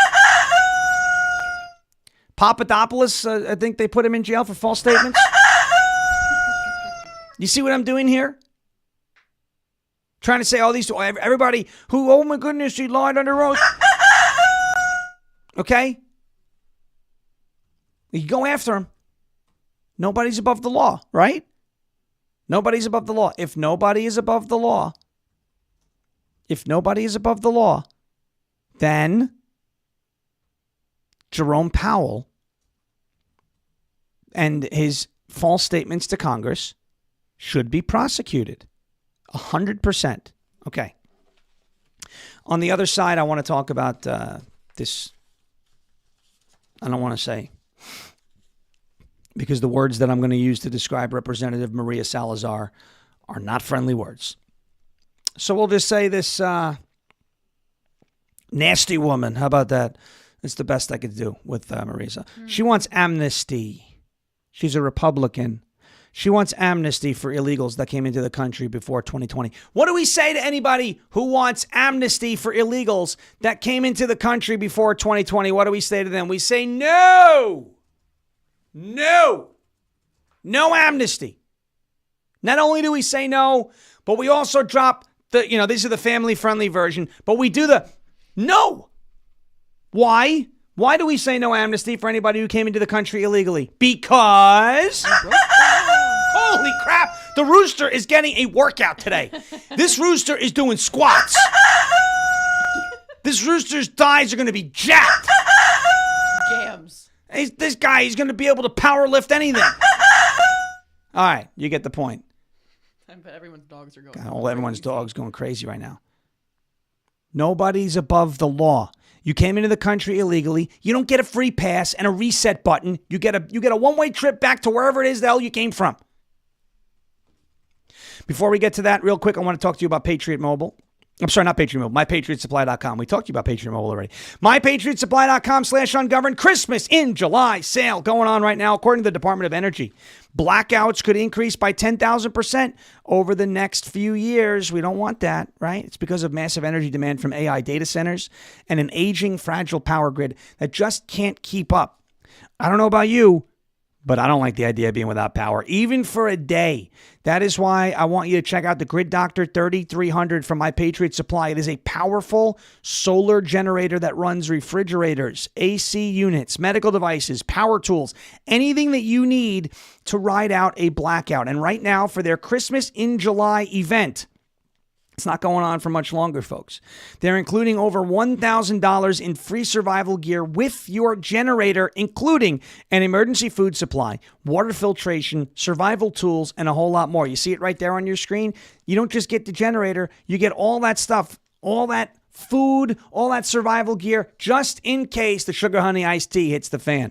Papadopoulos, I think they put him in jail for false statements. You see what I'm doing here? Trying to say all these, everybody who, oh my goodness, he lied under oath. Okay? You go after him. Nobody's above the law, right? Nobody's above the law. If nobody is above the law, then Jerome Powell and his false statements to Congress should be prosecuted. 100%. Okay. On the other side, I want to talk about this. I don't want to say, because the words that I'm going to use to describe Representative Maria Salazar are not friendly words. So we'll just say this nasty woman. How about that? It's the best I could do with Marisa. She wants amnesty. She's a Republican. She wants amnesty for illegals that came into the country before 2020. What do we say to anybody who wants amnesty for illegals that came into the country before 2020? What do we say to them? We say no. No. No amnesty. Not only do we say no, but we also drop these are the family-friendly version, but we do the no. Why? Why do we say no amnesty for anybody who came into the country illegally? Because... Holy crap! The rooster is getting a workout today. This rooster is doing squats. This rooster's thighs are going to be jacked. Jams. This guy, he's going to be able to power lift anything. All right, you get the point. I bet everyone's dogs are going. God, everyone's dog's going crazy right now. Nobody's above the law. You came into the country illegally. You don't get a free pass and a reset button. You get a one-way trip back to wherever it is the hell you came from. Before we get to that, real quick, I want to talk to you about Patriot Mobile. I'm sorry, not Patriot Mobile, MyPatriotSupply.com. We talked to you about Patriot Mobile already. MyPatriotSupply.com/ungoverned Christmas in July sale going on right now, according to the Department of Energy. Blackouts could increase by 10,000% over the next few years. We don't want that, right? It's because of massive energy demand from AI data centers and an aging, fragile power grid that just can't keep up. I don't know about you, But I don't like the idea of being without power, even for a day. That is why I want you to check out the Grid Doctor 3300 from My Patriot Supply. It is a powerful solar generator that runs refrigerators, AC units, medical devices, power tools, anything that you need to ride out a blackout. And right now, for their Christmas in July event, it's not going on for much longer, folks. They're including over $1,000 in free survival gear with your generator, including an emergency food supply, water filtration, survival tools, and a whole lot more. You see it right there on your screen? You don't just get the generator. You get all that stuff, all that food, all that survival gear, just in case the sugar honey iced tea hits the fan.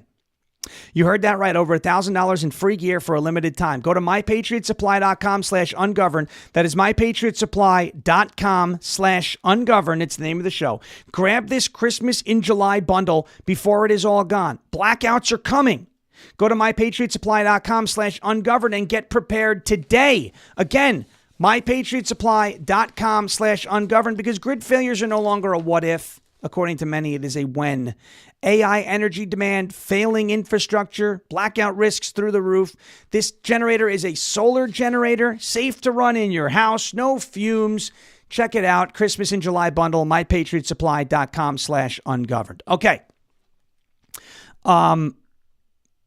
You heard that right. Over $1,000 in free gear for a limited time. Go to mypatriotsupply.com/ungoverned. That is mypatriotsupply.com/ungoverned. It's the name of the show. Grab this Christmas in July bundle before it is all gone. Blackouts are coming. Go to mypatriotsupply.com/ungoverned and get prepared today. Again, mypatriotsupply.com/ungoverned, because grid failures are no longer a what if. According to many, it is a when. AI energy demand, failing infrastructure, blackout risks through the roof. This generator is a solar generator, safe to run in your house, no fumes. Check it out. Christmas in July bundle, mypatriotsupply.com/ungoverned. Okay.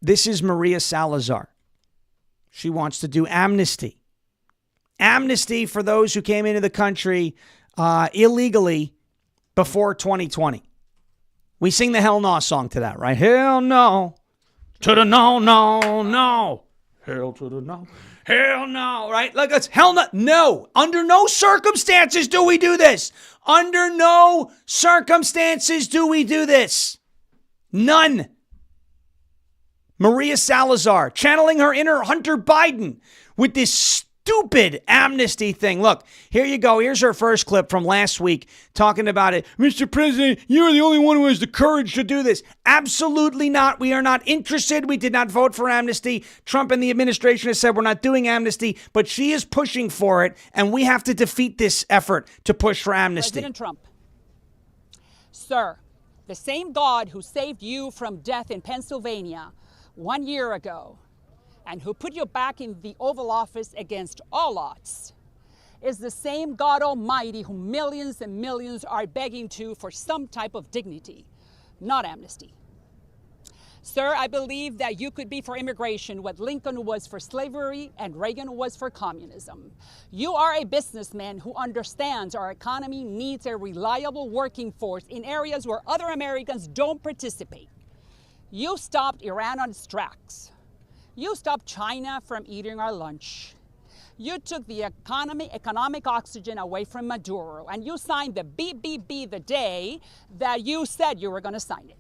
This is Maria Salazar. She wants to do amnesty. Amnesty for those who came into the country illegally before 2020. We sing the Hell No song to that, right? Hell no to the no, no, no. Hell to the no. Hell no, right? Like it's hell no. No. Under no circumstances do we do this. Under no circumstances do we do this. None. Maria Salazar channeling her inner Hunter Biden with this stupid amnesty thing. Look, here you go. Here's her first clip from last week talking about it. Mr. President, you're the only one who has the courage to do this. Absolutely not. We are not interested. We did not vote for amnesty. Trump and the administration has said we're not doing amnesty, but she is pushing for it, and we have to defeat this effort to push for amnesty. President Trump, sir, the same God who saved you from death in Pennsylvania 1 year ago, and who put you back in the Oval Office against all odds, is the same God Almighty who millions and millions are begging to for some type of dignity, not amnesty. Sir, I believe that you could be for immigration what Lincoln was for slavery and Reagan was for communism. You are a businessman who understands our economy needs a reliable working force in areas where other Americans don't participate. You stopped Iran on its tracks. You stopped China from eating our lunch. You took the economic oxygen away from Maduro, and you signed the BBB the day that you said you were going to sign it.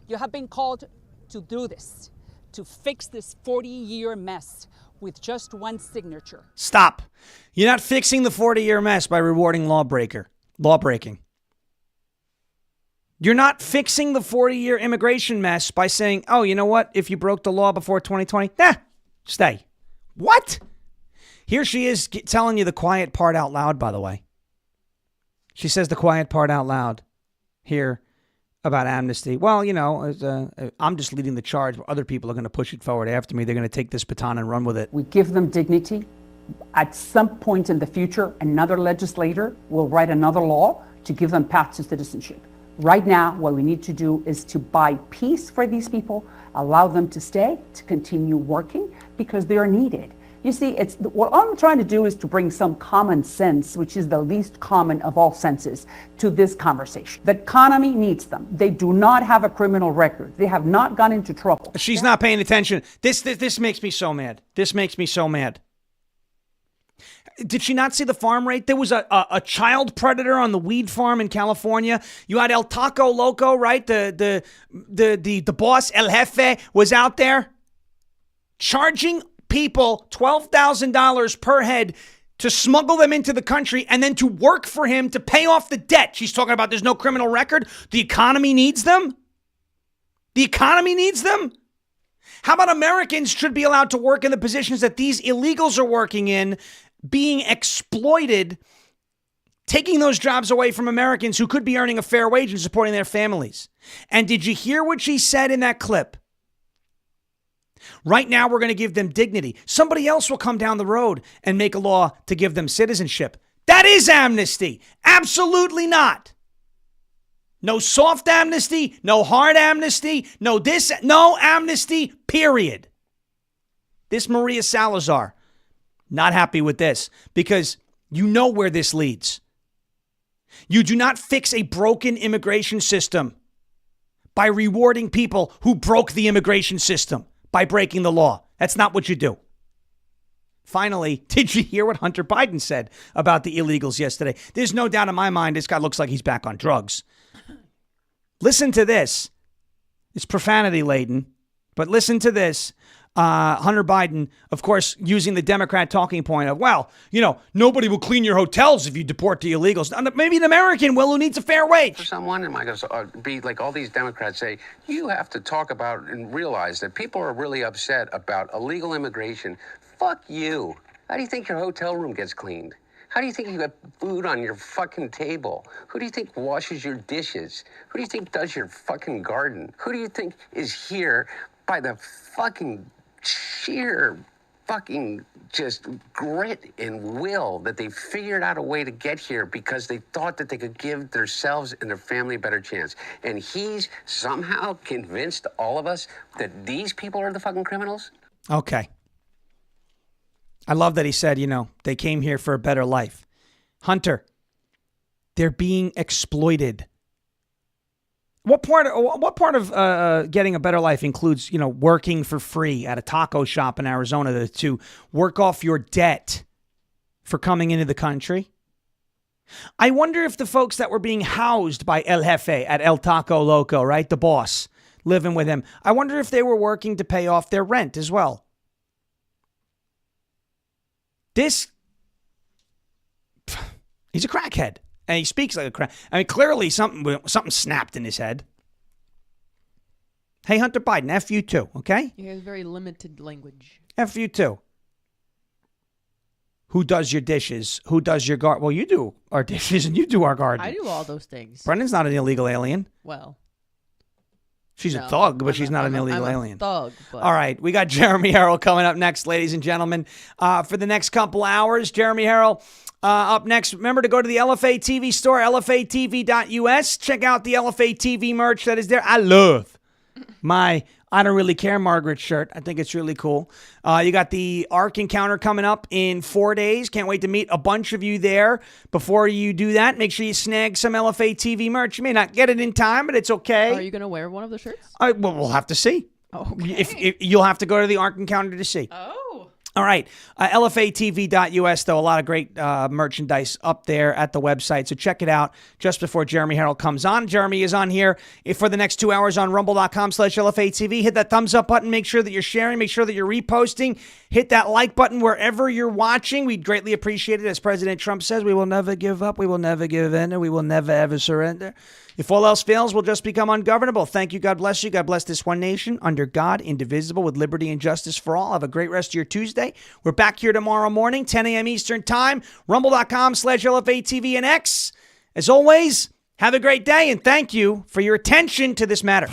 You have been called to do this, to fix this 40-year mess with just one signature. Stop. You're not fixing the 40-year mess by rewarding lawbreaking. You're not fixing the 40-year immigration mess by saying, oh, you know what? If you broke the law before 2020, stay. What? Here she is telling you the quiet part out loud, by the way. She says the quiet part out loud here about amnesty. Well, you know, I'm just leading the charge. Other people are going to push it forward after me. They're going to take this baton and run with it. We give them dignity. At some point in the future, another legislator will write another law to give them path to citizenship. Right now, what we need to do is to buy peace for these people, allow them to stay, to continue working, because they are needed. You see, what I'm trying to do is to bring some common sense, which is the least common of all senses, to this conversation. The economy needs them. They do not have a criminal record. They have not gone into trouble. She's not paying attention. This makes me so mad. This makes me so mad. Did she not see the farm rate? There was a child predator on the weed farm in California. You had El Taco Loco, right? The boss, El Jefe, was out there charging people $12,000 per head to smuggle them into the country and then to work for him to pay off the debt. She's talking about there's no criminal record. The economy needs them. The economy needs them. How about Americans should be allowed to work in the positions that these illegals are working in, being exploited, taking those jobs away from Americans who could be earning a fair wage and supporting their families? And did you hear what she said in that clip? Right now, we're going to give them dignity. Somebody else will come down the road and make a law to give them citizenship. That is amnesty. Absolutely not. No soft amnesty, no hard amnesty, no amnesty, period. This Maria Salazar, not happy with this because you know where this leads. You do not fix a broken immigration system by rewarding people who broke the immigration system by breaking the law. That's not what you do. Finally, did you hear what Hunter Biden said about the illegals yesterday? There's no doubt in my mind this guy looks like he's back on drugs. Listen to this. It's profanity laden, but listen to this. Hunter Biden, of course, using the Democrat talking point of, well, nobody will clean your hotels if you deport the illegals. Maybe an American will who needs a fair wage. For someone, am I going to be like all these Democrats say, you have to talk about and realize that people are really upset about illegal immigration. Fuck you. How do you think your hotel room gets cleaned? How do you think you got food on your fucking table? Who do you think washes your dishes? Who do you think does your fucking garden? Who do you think is here by the fucking sheer fucking just grit and will that they figured out a way to get here because they thought that they could give themselves and their family a better chance? And he's somehow convinced all of us that these people are the fucking criminals? Okay. I love that he said, they came here for a better life. Hunter, they're being exploited. What part of getting a better life includes, working for free at a taco shop in Arizona to work off your debt for coming into the country? I wonder if the folks that were being housed by El Jefe at El Taco Loco, right, the boss, living with him, I wonder if they were working to pay off their rent as well. He's a crackhead, and he speaks like a crack. I mean, clearly something snapped in his head. Hey, Hunter Biden, F you too, okay? He has very limited language. F you too. Who does your dishes? Who does your garden? Well, you do our dishes, and you do our garden. I do all those things. Brendan's not an illegal alien. Well. She's a thug, but she's not an illegal alien. Thug. But. All right, we got Jeremy Harrell coming up next, ladies and gentlemen. For the next couple hours, Jeremy Harrell up next. Remember to go to the LFA TV store, lfatv.us. Check out the LFA TV merch that is there. I love my I Don't Really Care Margaret shirt. I think it's really cool. You got the ARC encounter coming up in 4 days. Can't wait to meet a bunch of you there. Before you do that, make sure you snag some LFA TV merch. You may not get it in time, but it's okay. Are you going to wear one of the shirts? Well, we'll have to see. Okay. If you'll have to go to the ARC encounter to see. Oh. All right. LFATV.us, though, a lot of great merchandise up there at the website. So check it out just before Jeremy Harrell comes on. Jeremy is on here for the next 2 hours on rumble.com/LFATV. Hit that thumbs up button. Make sure that you're sharing. Make sure that you're reposting. Hit that like button wherever you're watching. We'd greatly appreciate it. As President Trump says, we will never give up. We will never give in. And we will never, ever surrender. If all else fails, we'll just become ungovernable. Thank you. God bless you. God bless this one nation under God, indivisible, with liberty and justice for all. Have a great rest of your Tuesday. We're back here tomorrow morning, 10 a.m. Eastern Time, rumble.com/LFATV and X. As always, have a great day, and thank you for your attention to this matter.